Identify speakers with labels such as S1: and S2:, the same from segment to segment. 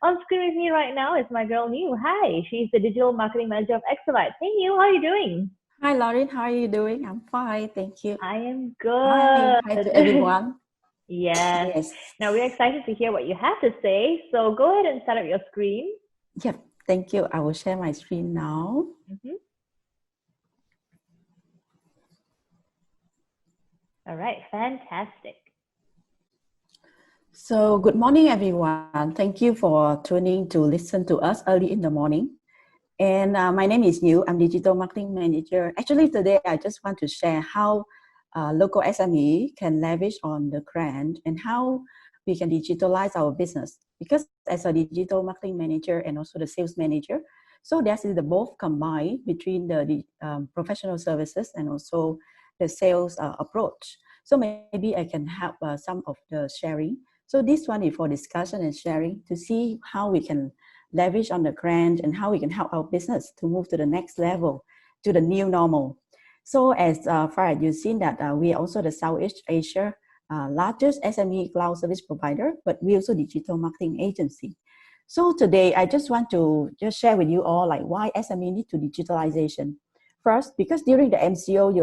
S1: On screen with me right now is my girl New. Hi, she's the digital marketing manager of Exabytes. Hey New, how are you doing?
S2: Hi, Lauren. How are you doing? I'm fine, thank you.
S1: I am
S2: Hi
S1: good.
S2: to everyone.
S1: Yes.
S2: Yes.
S1: Now we're excited to hear what you have to say. So go ahead and set up your screen.
S2: Yep. Thank you. I will share my screen now.
S1: Mhm. All right, fantastic.
S2: So, good morning, everyone. Thank you for tuning to listen to us early in the morning. And my name is Yu. I'm digital marketing manager. Actually, today I just want to share how local SME can leverage on the grant and how we can digitalize our business. Because as a digital marketing manager and also the sales manager, so that is the both combined between the professional services and also the sales approach. So maybe I can help some of the sharing. So this one is for discussion and sharing to see how we can leverage on the grant and how we can help our business to move to the next level, to the new normal. So as far as you've seen that we are also the Southeast Asia largest SME cloud service provider, but we also digital marketing agency. So today I just want to just share with you all like why SME need to digitalization. First, because during the MCO,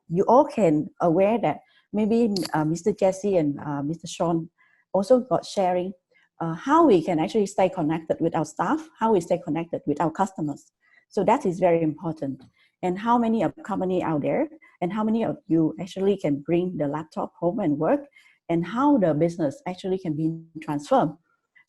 S2: you all can aware that maybe Mr. Jesse and Mr. Sean also got sharing how we can actually stay connected with our staff, how we stay connected with our customers. So that is very important. And how many of company out there, and how many of you actually can bring the laptop home and work, and how the business actually can be transformed.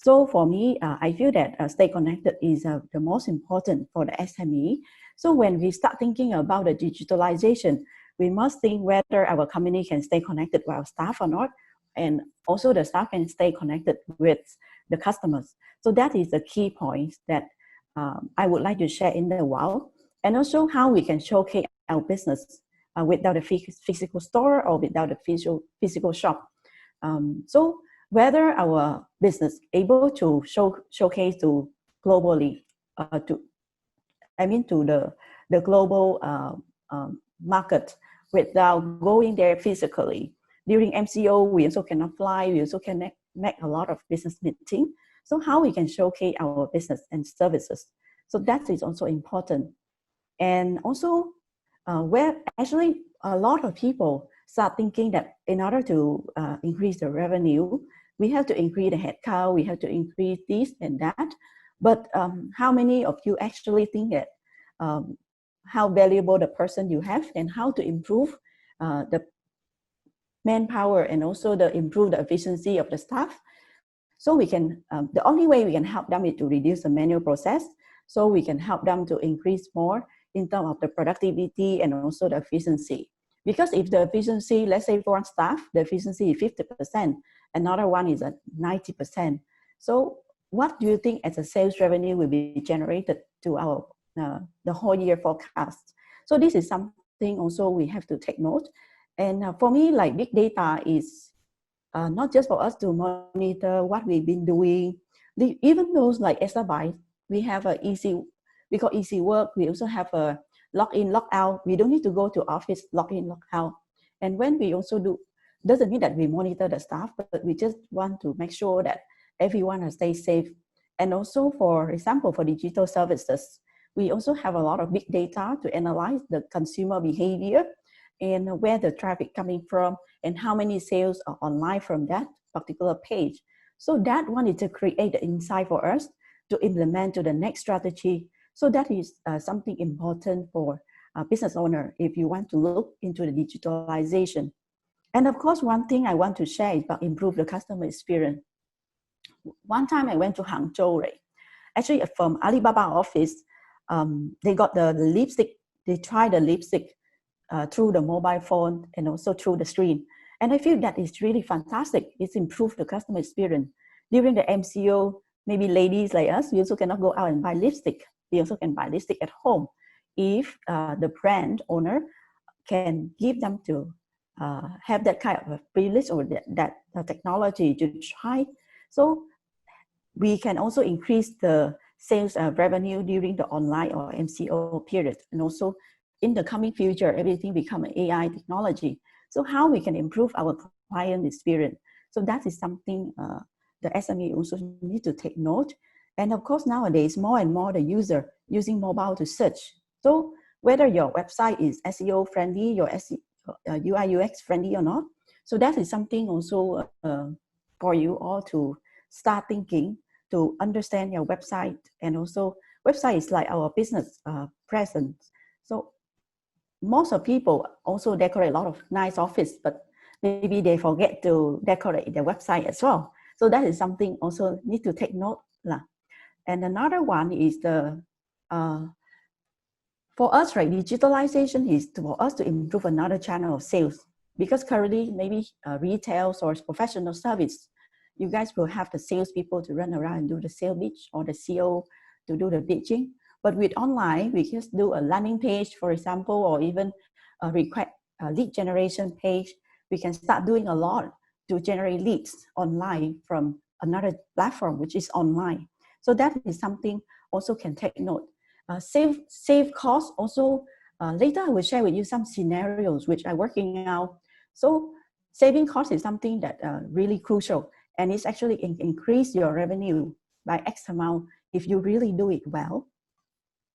S2: So for me, I feel that stay connected is the most important for the SME. So when we start thinking about the digitalization, we must think whether our company can stay connected with our staff or not, and also the staff can stay connected with the customers. So that is the key points that I would like to share in the while, and also how we can showcase our business without a physical store or without a physical shop. So whether our business able to showcase to globally, to the global market without going there physically. During MCO, we also cannot fly. We also cannot make a lot of business meeting. So how we can showcase our business and services. So that is also important. And also where actually a lot of people start thinking that in order to increase the revenue, we have to increase the headcount, we have to increase this and that. But how many of you actually think that how valuable the person you have and how to improve the manpower and also the improve the efficiency of the staff? So we can, the only way we can help them is to reduce the manual process. So we can help them to increase more in terms of the productivity and also the efficiency. Because if the efficiency, let's say for one staff, the efficiency is 50%, another one is at 90%. So what do you think as a sales revenue will be generated to our the whole year forecast? So this is something also we have to take note. And for me, like big data is not just for us to monitor what we've been doing. Even those like Exabytes, we have we call easy work. We also have a log in, log out. We don't need to go to office, log in, log out. And when we also do, doesn't mean that we monitor the staff, but we just want to make sure that everyone has stayed safe. And also, for example, for digital services, we also have a lot of big data to analyze the consumer behavior and where the traffic coming from and how many sales are online from that particular page. So that one is to create the insight for us to implement to the next strategy. So that is something important for a business owner if you want to look into the digitalization. And of course, one thing I want to share is about improve the customer experience. One time I went to Hangzhou, right? Actually from Alibaba office, they got the lipstick, they tried the lipstick through the mobile phone and also through the screen. And I feel that is really fantastic. It's improved the customer experience. During the MCO, maybe ladies like us, we also cannot go out and buy lipstick. We also can buy lipstick at home if the brand owner can give them to have that kind of a privilege or that technology to try. So we can also increase the sales revenue during the online or MCO period. And also in the coming future, everything become an AI technology. So how we can improve our client experience. So that is something the SME also need to take note. And of course, nowadays, more and more the user using mobile to search. So whether your website is SEO friendly, your UI UX friendly or not. So that is something also for you all to start thinking, to understand your website. And also website is like our business presence. So most of people also decorate a lot of nice office, but maybe they forget to decorate their website as well. So that is something also need to take note lah. And another one is the for us, right, digitalization is for us to improve another channel of sales, because currently maybe retail or professional service, you guys will have the salespeople to run around and do the sales pitch, or the CEO to do the pitching. But with online, we just do a landing page, for example, or even a request a lead generation page. We can start doing a lot to generate leads online from another platform, which is online. So that is something also can take note. Save costs also. Later I will share with you some scenarios which are working out. So saving costs is something that really crucial, and it's actually increase your revenue by X amount if you really do it well.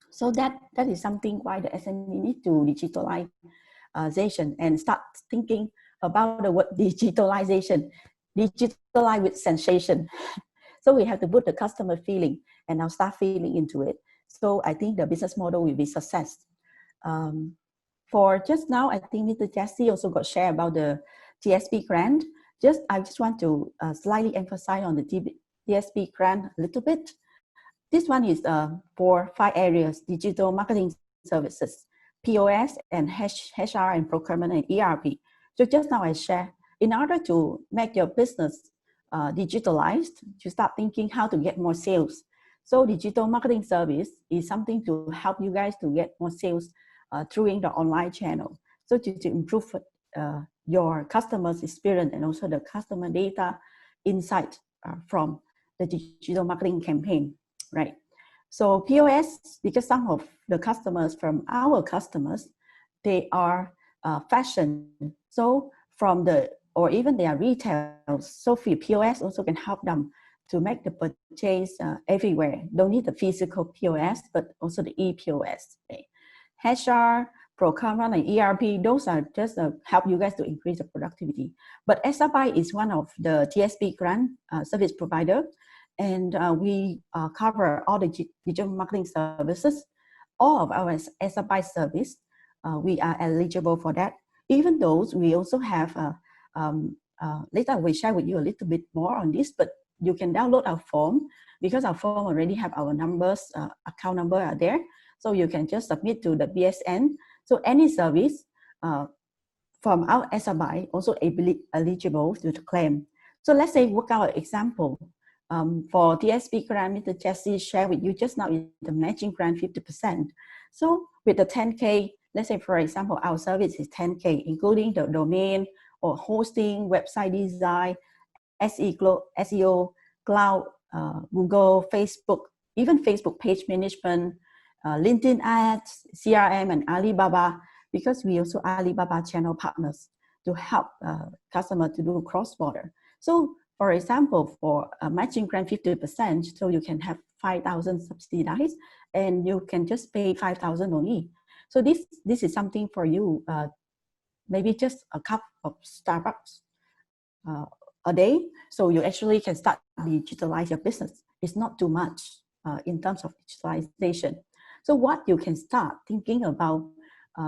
S2: So that is something why the SME need to digitalization and start thinking about the word digitalization. Digitalize with sensation. So we have to put the customer feeling and now start feeling into it. So I think the business model will be success. For just now, I think Mr. Jesse also got share about the TSP grant. I just want to slightly emphasize on the TSP grant a little bit. This one is for 5 areas: digital marketing services, POS, and HR and procurement and ERP. So just now I share, in order to make your business digitalized, to start thinking how to get more sales. So digital marketing service is something to help you guys to get more sales through the online channel. So to improve your customers' experience and also the customer data insight from the digital marketing campaign, right? So POS, because some of the customers from our customers, they are fashion. So from or even they are retail. So POS also can help them to make the purchase everywhere. Don't need the physical POS, but also the e-POS. Okay. HR, procurement, and ERP, those are just help you guys to increase the productivity. But Exabytes is one of the TSP grant service provider, and we cover all the digital marketing services. All of our Exabytes service, we are eligible for that. Even those, we also have, later we'll share with you a little bit more on this, but you can download our form, because our form already have our numbers, account number are there. So you can just submit to the BSN. So any service from our Exabytes also eligible to claim. So let's say work out an example. For TSP grant, Mr. Jesse shared with you just now is the matching grant 50%. So with the 10K, let's say for example, our service is 10K, including the domain or hosting, website design, SEO, cloud, Google, Facebook, even Facebook page management, LinkedIn ads, CRM, and Alibaba, because we also Alibaba channel partners to help customers to do cross-border. So for example, for a matching grant 50%, so you can have 5,000 subsidized, and you can just pay 5,000 only. So this is something for you, maybe just a cup of Starbucks a day. So you actually can start digitalize your business. It's not too much in terms of digitalization. So what you can start thinking about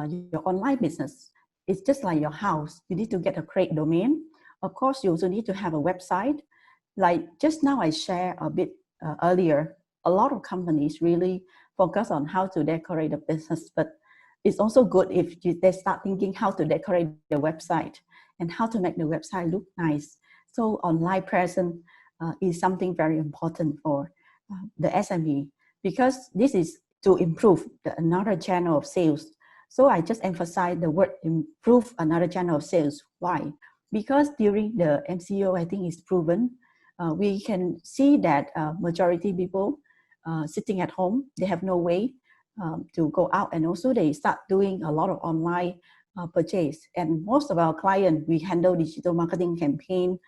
S2: your online business, it's just like your house. You need to get a great domain. Of course, you also need to have a website. Like just now I shared a bit earlier, a lot of companies really focus on how to decorate the business, but it's also good if they start thinking how to decorate the website and how to make the website look nice. So online presence is something very important for the SME, because this is to improve another channel of sales. So I just emphasize the word improve another channel of sales. Why? Because during the MCO, I think it's proven, we can see that majority people sitting at home, they have no way to go out, and also they start doing a lot of online purchase. And most of our clients, we handle digital marketing campaign,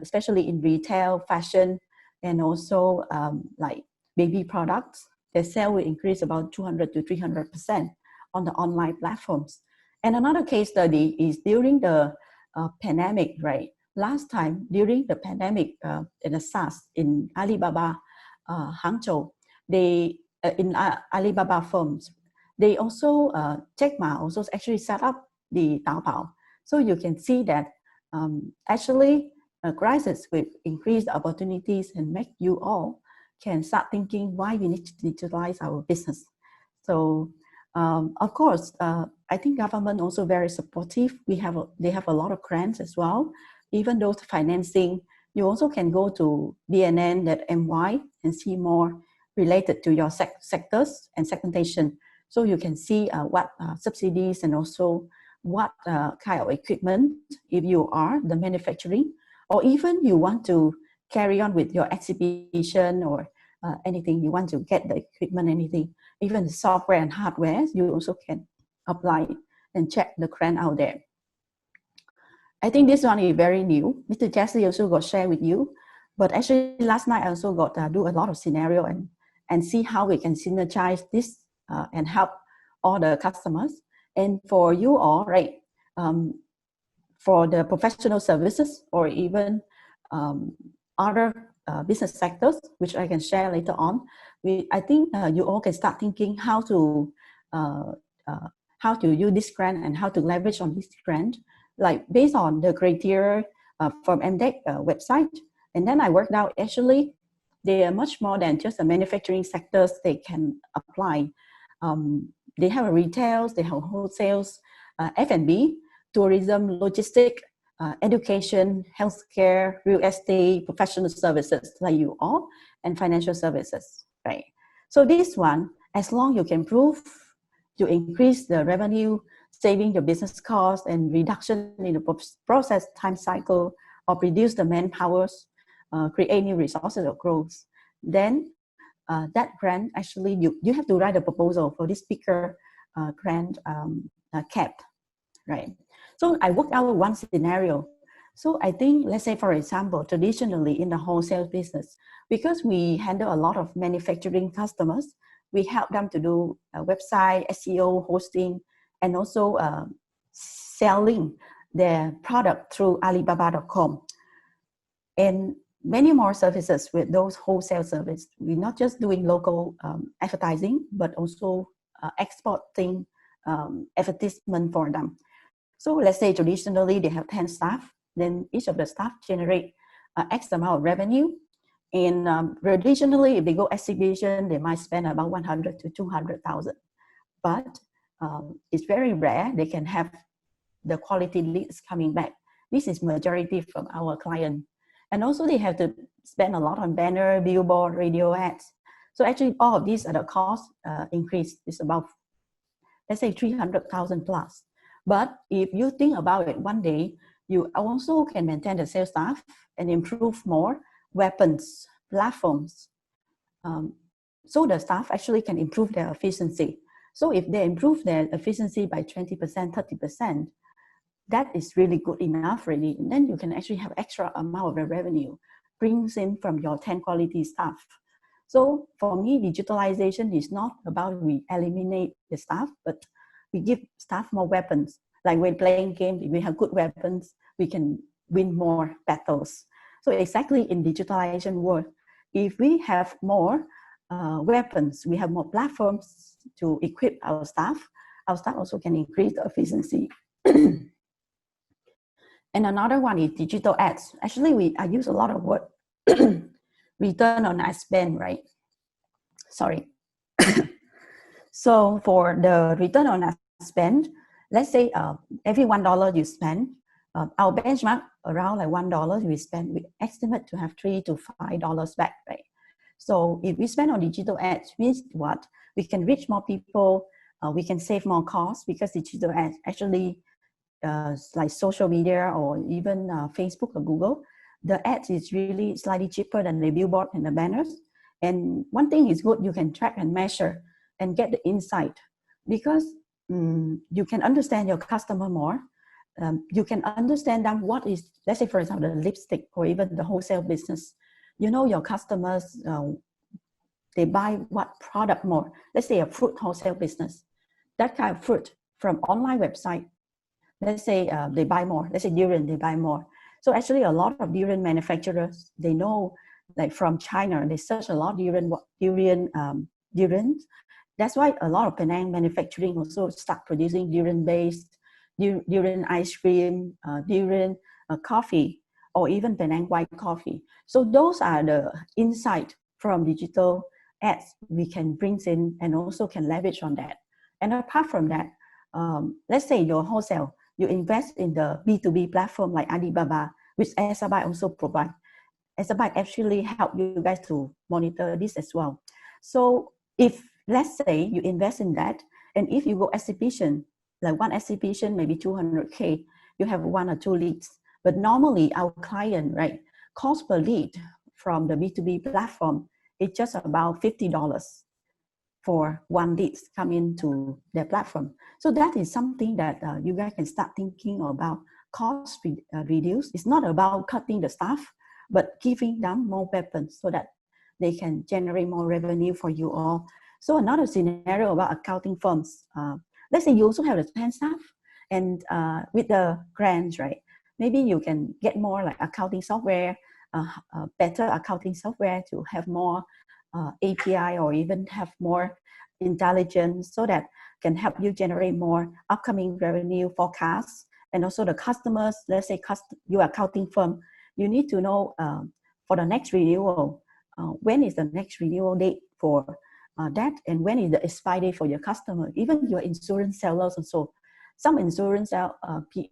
S2: especially in retail, fashion, and also like baby products, their sale will increase about 200 to 300% on the online platforms. And another case study is during the pandemic, right? Last time during the pandemic in the SARS in Alibaba, Hangzhou, they in Alibaba firms, they also Jack Ma also actually set up the Taobao. So you can see that actually a crisis will increase the opportunities and make you all can start thinking why we need to digitalize our business. So of course, I think government also very supportive. They have a lot of grants as well. Even those financing, you also can go to bnn.my and see more related to your sectors and segmentation. So you can see what subsidies and also what kind of equipment, if you are the manufacturing, or even you want to carry on with your exhibition or anything, you want to get the equipment, anything, even the software and hardware, you also can apply and check the grant out there. I think this one is very new. Mr. Jesse also got share with you, but actually last night I also got do a lot of scenario and see how we can synergize this and help all the customers. And for you all, right, for the professional services or even other business sectors, which I can share later on, I think you all can start thinking how to use this grant and how to leverage on this grant, like based on the criteria from MDEC website. And then I worked out actually they are much more than just the manufacturing sectors they can apply. They have a retail, they have wholesales, F&B, tourism, logistics, education, healthcare, real estate, professional services like you all, and financial services, right? So this one, as long you can prove you increase the revenue, saving your business costs and reduction in the process time cycle, or reduce the manpowers, create new resources of growth, then that grant actually you have to write a proposal for this bigger grant cap, right? So I worked out one scenario. So I think, let's say for example, traditionally in the wholesale business, because we handle a lot of manufacturing customers, we help them to do a website, SEO, hosting, and also selling their product through Alibaba.com. And many more services with those wholesale services. We're not just doing local advertising, but also exporting advertisement for them. So let's say traditionally they have 10 staff, then each of the staff generate X amount of revenue. And traditionally, if they go exhibition, they might spend about 100 to 200,000. But it's very rare they can have the quality leads coming back. This is majority from our client. And also they have to spend a lot on banner, billboard, radio ads. So actually all of these are the cost increase is about, let's say 300,000 plus. But if you think about it, one day you also can maintain the sales staff and improve more weapons, platforms. So the staff actually can improve their efficiency. So if they improve their efficiency by 20%, 30%, that is really good enough really. And then you can actually have extra amount of the revenue brings in from your 10 quality staff. So for me, digitalization is not about we eliminate the staff, but we give staff more weapons. Like when playing games, if we have good weapons, we can win more battles. So exactly in digitalization world, if we have more weapons, we have more platforms to equip our staff also can increase the efficiency. And another one is digital ads. Actually, I use a lot of word return on ad spend, right? Sorry. So for the return on ad spend, let's say every $1 you spend, our benchmark around like $1 we spend, we estimate to have $3 to $5 back, right? So if we spend on digital ads, means what? We can reach more people, we can save more costs because digital ads actually like social media or even Facebook or Google, the ads is really slightly cheaper than the billboard and the banners. And one thing is good, you can track and measure and get the insight because you can understand your customer more. You can understand them what is, let's say for example, the lipstick or even the wholesale business. You know your customers, they buy what product more. Let's say a fruit wholesale business, that kind of fruit from online website. Let's say they buy more. Let's say durian, they buy more. So actually, a lot of durian manufacturers, they know, like from China, they search a lot durians. That's why a lot of Penang manufacturing also start producing durian-based, durian ice cream, durian coffee, or even Penang white coffee. So those are the insight from digital ads we can bring in and also can leverage on that. And apart from that, let's say your wholesale, you invest in the B2B platform like Alibaba, which Exabytes also provide. Exabytes actually help you guys to monitor this as well. So if, let's say, you invest in that, and if you go exhibition, like one exhibition, maybe 200K, you have 1 or 2 leads. But normally our client, right, cost per lead from the B2B platform is just about $50 for 1 lead come into their platform. So that is something that you guys can start thinking about. Cost reduce. It's not about cutting the staff, but giving them more weapons so that they can generate more revenue for you all. So another scenario about accounting firms. Let's say you also have the 10 staff, and with the grants, right? Maybe you can get more like accounting software, better accounting software to have more API or even have more intelligence so that can help you generate more upcoming revenue forecasts. And also the customers, let's say your accounting firm, you need to know for the next renewal, when is the next renewal date for that, and when is the expiry date for your customer. Even your insurance sellers also, some insurance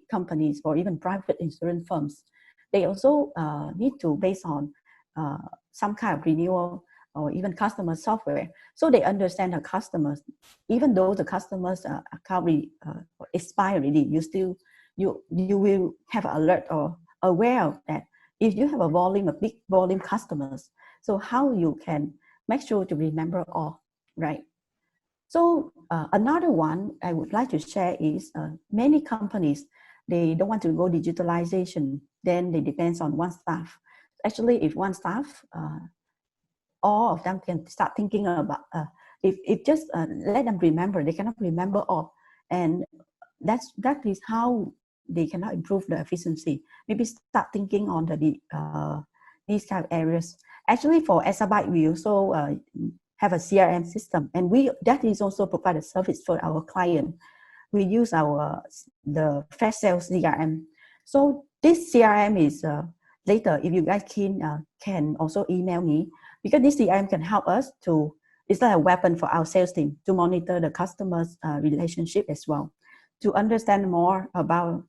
S2: companies or even private insurance firms, they also need to base on some kind of renewal or even customer software, so they understand the customers. Even though the customers account expire already, you will have an alert or aware of that. If you have a big volume customers, so how you can make sure to remember all, right? So another one I would like to share is many companies, they don't want to go digitalization, then they depend on one staff. Actually, if one staff, all of them can start thinking about, if just let them remember, they cannot remember all. And that is how they cannot improve the efficiency. Maybe start thinking on these kind of areas. Actually, for Exabytes, we also have a CRM system, and that is also provide a service for our client. We use the flash sales CRM. So this CRM is later, if you guys can also email me, because this CRM can help us to, it's like a weapon for our sales team to monitor the customer's relationship as well, to understand more about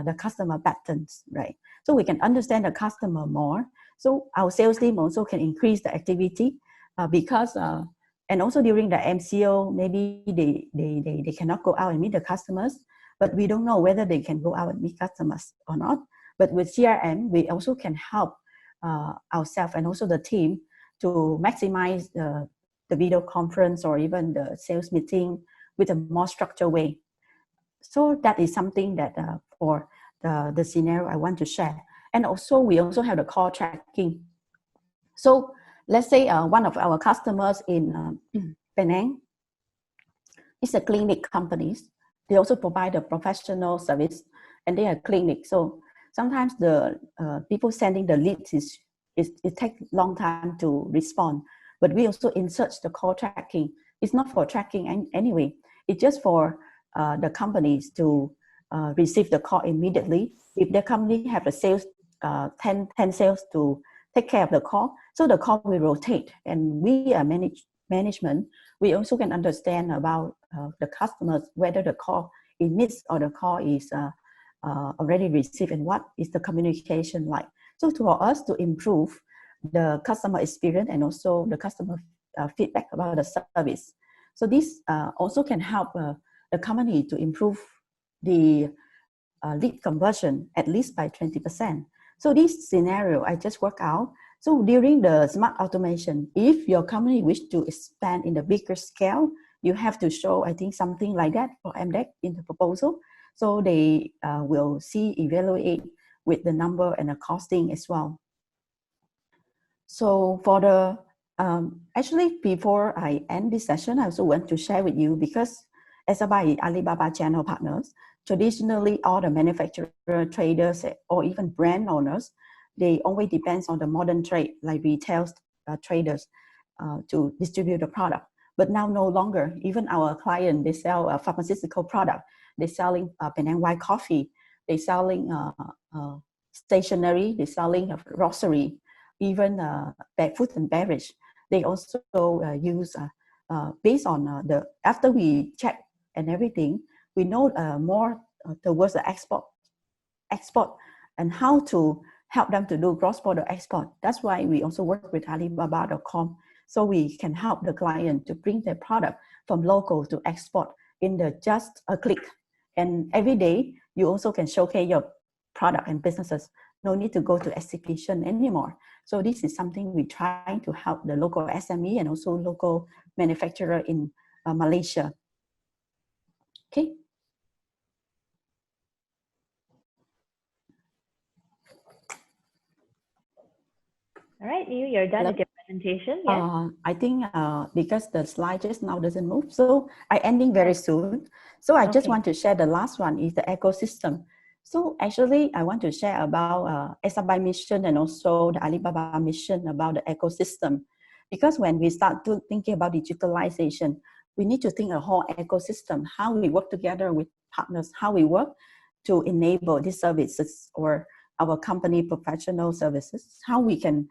S2: the customer patterns, right? So we can understand the customer more. So our sales team also can increase the activity because, and also during the MCO, maybe they cannot go out and meet the customers, but we don't know whether they can go out and meet customers or not. But with CRM, we also can help ourselves and also the team to maximize the video conference or even the sales meeting with a more structured way. So that is something that for the scenario I want to share. And also we also have the call tracking. So let's say one of our customers in Penang is a clinic companies. They also provide a professional service, and they are clinic. So sometimes the people sending the leads it takes long time to respond. But we also insert the call tracking. It's not for tracking anyway. It's just for the companies to receive the call immediately. If the company have a sales, 10 sales to take care of the call, so the call will rotate, and we are management. We also can understand about the customers, whether the call is missed or the call is already received, and what is the communication like. So for us to improve the customer experience and also the customer feedback about the service. So this also can help the company to improve the lead conversion at least by 20%. So this scenario I just worked out. So during the smart automation, if your company wish to expand in the bigger scale, you have to show, I think, something like that for MDEC in the proposal. So they will evaluate with the number and the costing as well. So for the Actually, before I end this session, I also want to share with you, because Exabytes Alibaba channel partners, traditionally all the manufacturer, traders, or even brand owners, they always depends on the modern trade, like retail traders, to distribute the product. But now no longer. Even our client, they sell a pharmaceutical product. They're selling Penang white coffee. They're selling stationery. They're selling grocery, even food and beverage. They also use based on after we check and everything, we know more towards the export and how to help them to do cross-border export. That's why we also work with Alibaba.com, so we can help the client to bring their product from local to export in just a click. And every day you also can showcase your product and businesses. No need to go to exhibition anymore. So this is something we try to help the local SME and also local manufacturer in Malaysia. Okay.
S1: All right, Niu, you're done with your presentation. Yes.
S2: I think because the slide just now doesn't move, so I'm ending very soon. So I just want to share the last one is the ecosystem. So actually, I want to share about Exabytes mission and also the Alibaba mission about the ecosystem. Because when we start to thinking about digitalization, we need to think a whole ecosystem, how we work together with partners, how we work to enable these services or our company professional services, how we can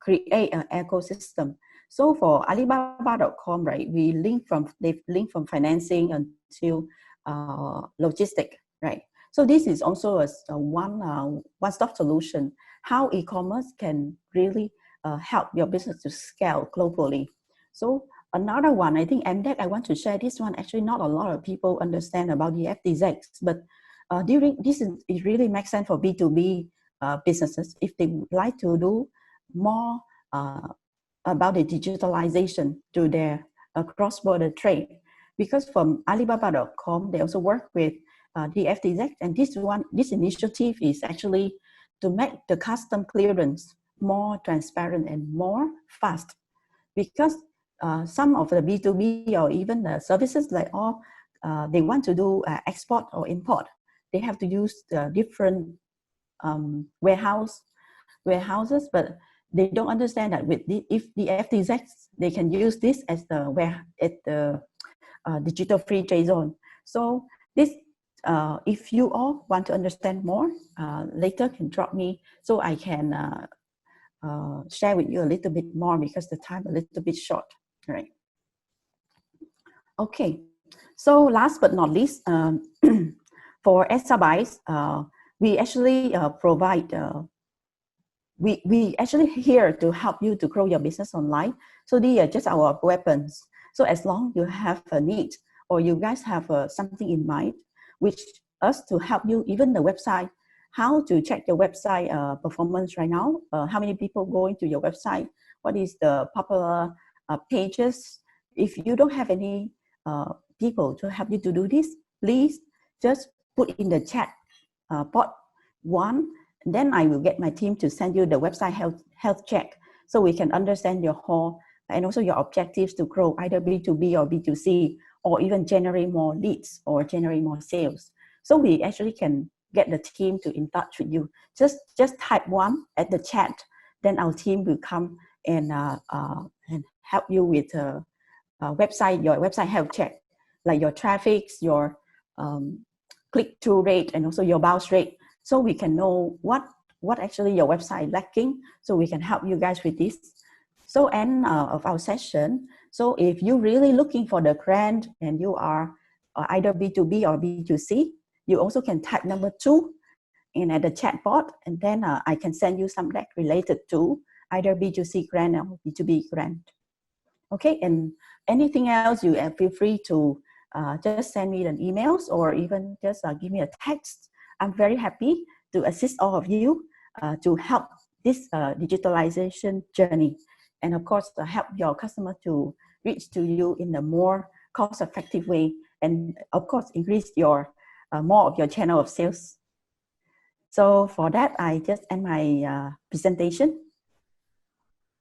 S2: create an ecosystem. So for Alibaba.com, right, they've linked from financing until logistic, right? So this is also a one-stop solution, how e-commerce can really help your business to scale globally. So another one, I think MDEC, I want to share this one. Actually, not a lot of people understand about the FDZ, but during this, it really makes sense for B2B businesses if they would like to do more about the digitalization to their cross-border trade. Because from Alibaba.com, they also work with the FDZ, and this initiative is actually to make the custom clearance more transparent and more fast. Because some of the B2B or even the services like they want to do export or import, they have to use different warehouses, but they don't understand that if the FTZ, they can use this as the digital free trade zone. So this, if you all want to understand more, later can drop me so I can share with you a little bit more, because the time a little bit short, right? Okay, so last but not least, for Exabytes, we actually provide, we actually here to help you to grow your business online. So these are just our weapons. So as long you have a need or you guys have something in mind, which us to help you, even the website, how to check your website performance right now, how many people going to your website, what is the popular pages. If you don't have any people to help you to do this, please just put in the chat pod one, and then I will get my team to send you the website health check, so we can understand your whole and also your objectives to grow either B2B or B2C, or even generate more leads or generate more sales. So we actually can get the team to in touch with you. Just type one at the chat, then our team will come and help you with your website health check, like your traffic, your click-through rate, and also your bounce rate, so we can know what actually your website lacking, so we can help you guys with this. So end of our session. So if you're really looking for the grant and you are either B2B or B2C, you also can type number 2 in at the chat bot, and then I can send you some deck related to either B2C grant or B2B grant. Okay, and anything else, you feel free to just send me an emails or even just give me a text. I'm very happy to assist all of you to help this digitalization journey, and of course to help your customer to reach to you in a more cost-effective way, and of course increase your more of your channel of sales. So for that, I just end my presentation.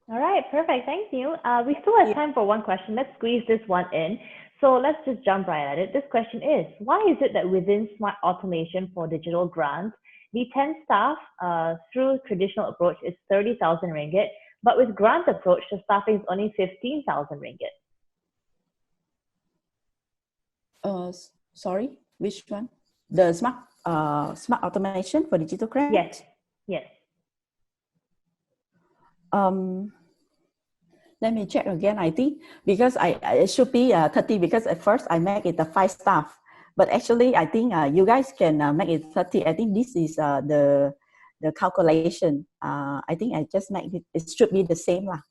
S1: All right, perfect. Thank you. We still have time for one question. Let's squeeze this one in. So let's just jump right at it. This question is, why is it that within smart automation for digital grants, the 10 staff through traditional approach is 30,000 ringgit, but with grant approach, the staffing is only 15,000 ringgit?
S2: Sorry, which one? The smart automation for digital grants?
S1: Yes, yes.
S2: Let me check again. I think because it should be 30 because at first I make it the 5 staff, but actually I think you guys can make it 30. I think this is the calculation. I think I just make it. It should be the same lah.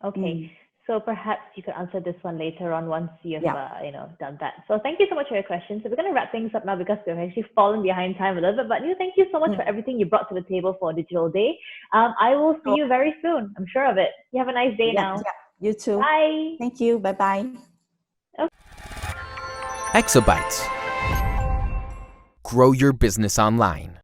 S1: Okay. So perhaps you could answer this one later on once you've done that. So thank you so much for your question. So we're going to wrap things up now because we've actually fallen behind time a little bit. But New, thank you so much for everything you brought to the table for Digital Day. I will see you very soon. I'm sure of it. You have a nice day now.
S2: Yeah, you too.
S1: Bye.
S2: Thank you. Bye-bye.
S1: Okay.
S3: Exabytes. Grow your business online.